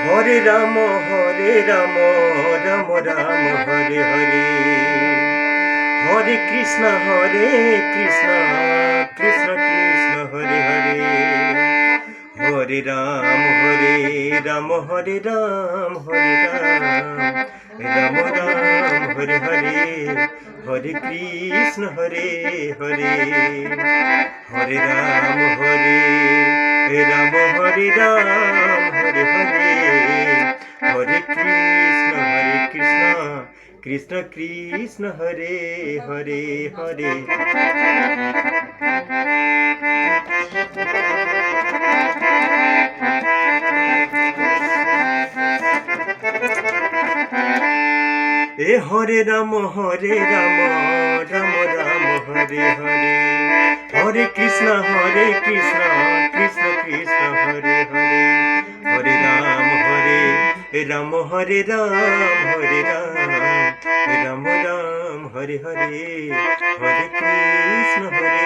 হরে Ram Ram Ram Ram Hare Hare, হরে Krishna Krishna Krishna Krishna Hare Hare, হরে Ram হরে Ram হরে Ram, Ram Ram Hare Hare, হরে Krishna Hare Hare, হরে Ram হরে Ram Hare Hare, হরে Krishna Krishna Krishna Hare Hare Hare. এ হরে Ram Ram Ram Hare Hare, হরে Krishna Krishna Krishna Hare Hare, হরে Ram হরে Ram Ram Ram Hare Hare, হরে Krishna হরে